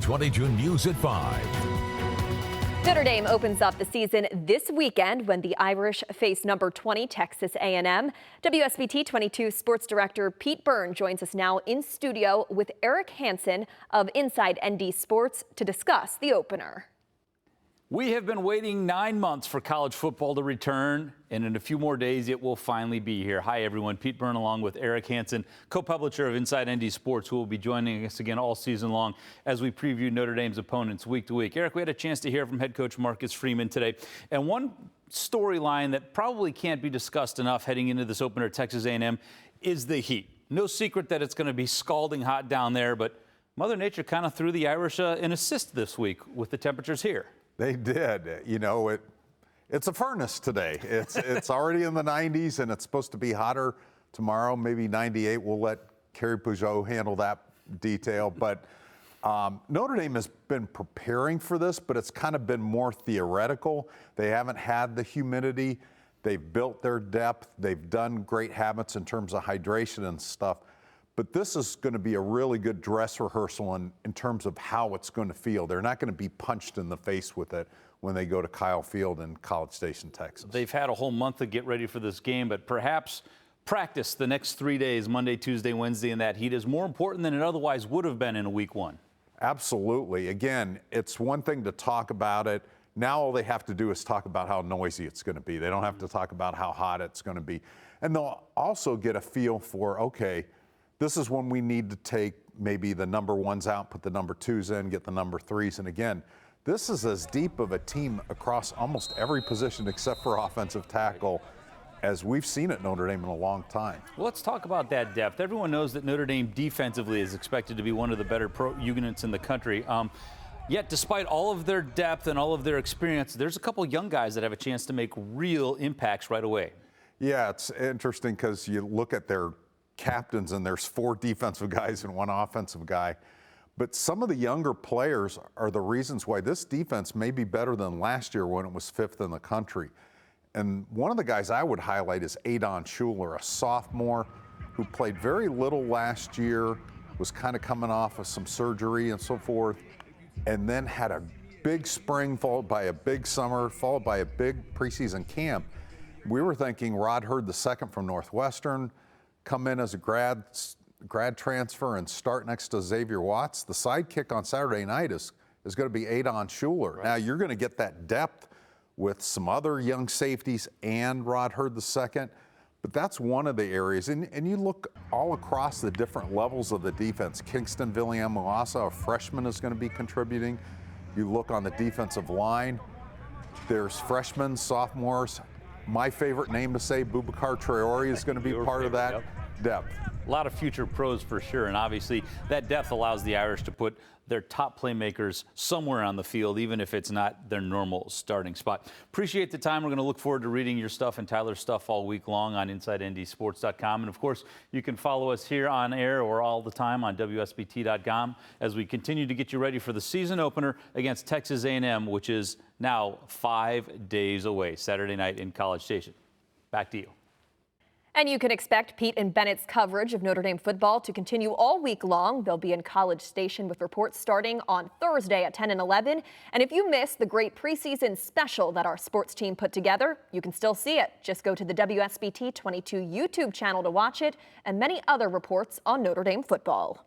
22 News at 5. Notre Dame opens up the season this weekend when the Irish face number 20 Texas A&M. WSBT 22 sports director Pete Byrne joins us now in studio with Eric Hansen of Inside ND Sports to discuss the opener. We have been waiting 9 months for college football to return, and in a few more days it will finally be here. Hi everyone, Pete Byrne along with Eric Hansen, co-publisher of Inside ND Sports, who will be joining us again all season long as we preview Notre Dame's opponents week to week. Eric, we had a chance to hear from head coach Marcus Freeman today, and one storyline that probably can't be discussed enough heading into this opener at Texas A&M is the heat. No secret that it's going to be scalding hot down there, but Mother Nature kind of threw the Irish an assist this week with the temperatures here. They did. You know, it's a furnace today. It's already in the 90s, and it's supposed to be hotter tomorrow, maybe 98. We'll let Carrie Peugeot handle that detail. But Notre Dame has been preparing for this, but it's kind of been more theoretical. They haven't had the humidity. They've built their depth. They've done great habits in terms of hydration and stuff. But this is going to be a really good dress rehearsal in terms of how it's going to feel. They're not going to be punched in the face with it when they go to Kyle Field in College Station, Texas. They've had a whole month to get ready for this game, but perhaps practice the next 3 days, Monday, Tuesday, Wednesday, in that heat is more important than it otherwise would have been in a week one. Absolutely. Again, it's one thing to talk about it. Now all they have to do is talk about how noisy it's going to be. They don't have to talk about how hot it's going to be. And they'll also get a feel for, okay, this is when we need to take maybe the number ones out, put the number twos in, get the number threes. And again, this is as deep of a team across almost every position except for offensive tackle as we've seen at Notre Dame in a long time. Well, let's talk about that depth. Everyone knows that Notre Dame defensively is expected to be one of the better units in the country. Yet, despite all of their depth and all of their experience, there's a couple young guys that have a chance to make real impacts right away. Yeah, it's interesting because you look at their captains and there's 4 defensive guys and 1 offensive guy. But some of the younger players are the reasons why this defense may be better than last year when it was 5th in the country. And one of the guys I would highlight is Adon Schuler, a sophomore who played very little last year, was kind of coming off of some surgery and so forth, and then had a big spring followed by a big summer, followed by a big preseason camp. We were thinking Rod Hurd II from Northwestern, come in as a grad transfer and start next to Xavier Watts. The sidekick on Saturday night is going to be Adon Schuler. Right. Now, you're going to get that depth with some other young safeties and Rod Hurd II, but that's one of the areas. And you look all across the different levels of the defense. Kingston Villiam-Moasa, a freshman, is going to be contributing. You look on the defensive line, there's freshmen, sophomores. My favorite name to say, Boubacar Traore, is going to be part of that depth. A lot of future pros for sure, and obviously that depth allows the Irish to put their top playmakers somewhere on the field, even if it's not their normal starting spot. Appreciate the time. We're going to look forward to reading your stuff and Tyler's stuff all week long on InsideNDSports.com. And, of course, you can follow us here on air or all the time on WSBT.com as we continue to get you ready for the season opener against Texas A&M, which is now 5 days away, Saturday night in College Station. Back to you. And you can expect Pete and Bennett's coverage of Notre Dame football to continue all week long. They'll be in College Station with reports starting on Thursday at 10 and 11. And if you missed the great preseason special that our sports team put together, you can still see it. Just go to the WSBT 22 YouTube channel to watch it and many other reports on Notre Dame football.